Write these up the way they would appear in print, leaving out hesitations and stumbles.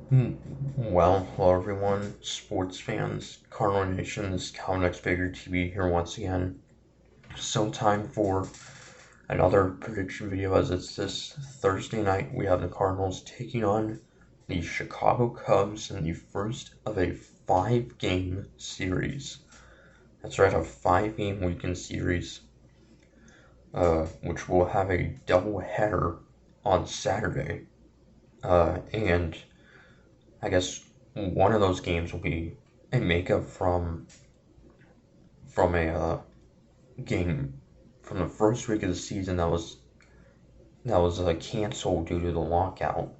Well, hello everyone, sports fans, Cardinal Nation's Calnex Figure TV here once again. So time for another prediction video as it's this Thursday night. We have the Cardinals taking on the Chicago Cubs in the first of a 5-game series. That's right, a 5-game weekend series, which will have a double header on Saturday. And I guess one of those games will be a makeup from a game from the first week of the season that was canceled due to the lockout,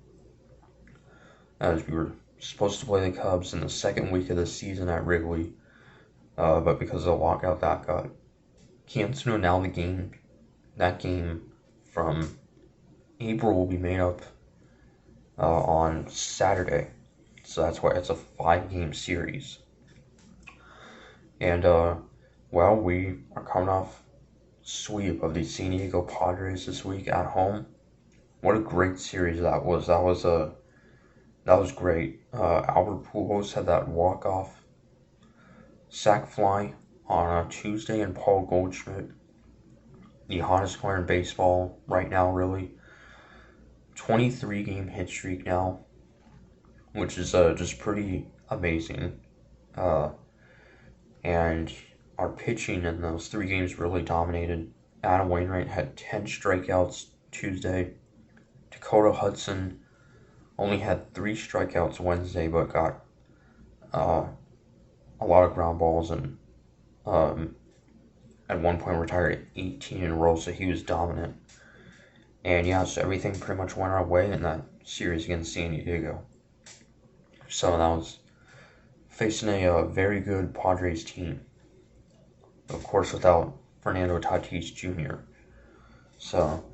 as we were supposed to play the Cubs in the second week of the season at Wrigley, but because of the lockout that got canceled. And now that game from April will be made up on Saturday, so that's why it's a 5-game series. And well, we are coming off sweep of the San Diego Padres this week at home. What a great series that was. That was great. Albert Pujols had that walk-off sac fly on a Tuesday, and Paul Goldschmidt, the hottest player in baseball right now, really. 23-game hit streak now, which is just pretty amazing. And our pitching in those 3 games really dominated. Adam Wainwright had 10 strikeouts Tuesday. Dakota Hudson only had 3 strikeouts Wednesday, but got a lot of ground balls, and at one point retired 18 in a row, so he was dominant. And yeah, so everything pretty much went our way in that series against San Diego. So that was facing a very good Padres team, of course, without Fernando Tatis Jr. So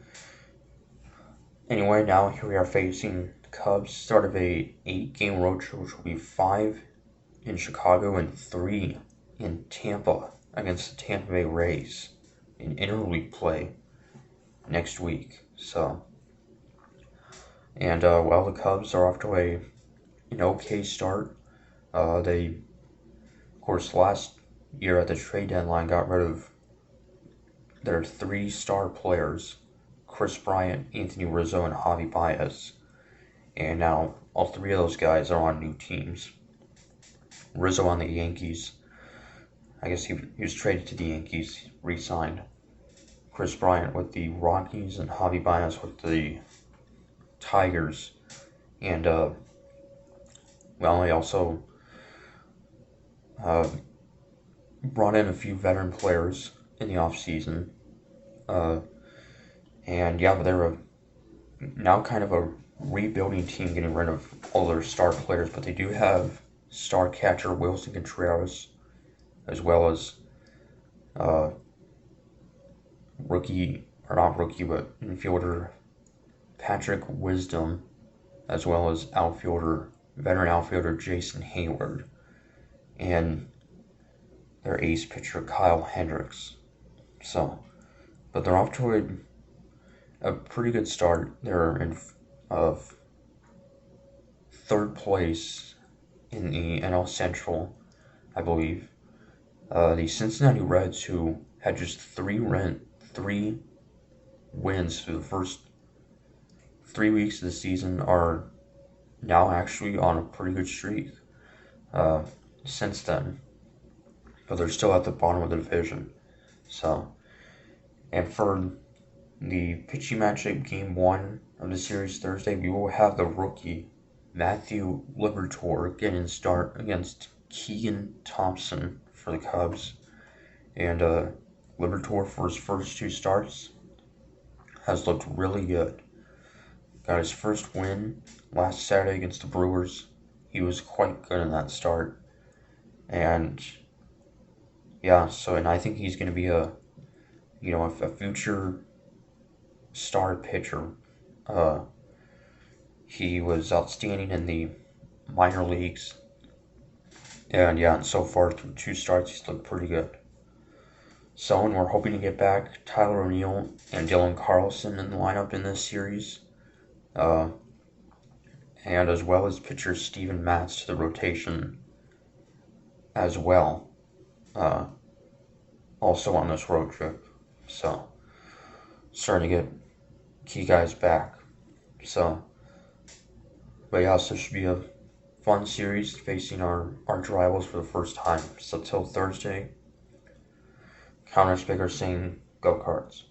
anyway, now here we are facing the Cubs. Start of a 8-game road trip, which will be 5 in Chicago and 3 in Tampa against the Tampa Bay Rays in interleague play next week. So, and well, the Cubs are off to an okay start. They, of course, last year at the trade deadline got rid of their 3 star players: Chris Bryant, Anthony Rizzo, and Javi Baez. And now all 3 of those guys are on new teams. Rizzo on the Yankees. I guess he was traded to the Yankees, re-signed. Chris Bryant with the Rockies, and Javi Baez with the Tigers. And, well, he also brought in a few veteran players in the offseason. And, yeah, but they're now kind of a rebuilding team, getting rid of all their star players. But they do have star catcher Wilson Contreras, as well as rookie, or not rookie, but infielder Patrick Wisdom, as well as veteran outfielder Jason Hayward, and their ace pitcher Kyle Hendricks. So, but they're off to a pretty good start. They're in third place in the NL Central, I believe. The Cincinnati Reds, who had just 3 wins through the first 3 weeks of the season, are now actually on a pretty good streak since then. But they're still at the bottom of the division. So, and for the pitching matchup, game 1 of the series Thursday, we will have the rookie Matthew Liberatore getting start against Keegan Thompson for the Cubs. And Liberatore, for his first 2 starts, has looked really good. Got his first win last Saturday against the Brewers. He was quite good in that start. And yeah, so, and I think he's going to be a future star pitcher. He was outstanding in the minor leagues. And yeah, and so far through 2 starts, he's looked pretty good. So, and we're hoping to get back Tyler O'Neill and Dylan Carlson in the lineup in this series. and as well as pitcher Steven Matz to the rotation as well, uh, also on this road trip. So, starting to get key guys back. So, but yeah, so it should be a fun series facing our rivals for the first time. So, till Thursday, Counter Speaker saying, go Cards.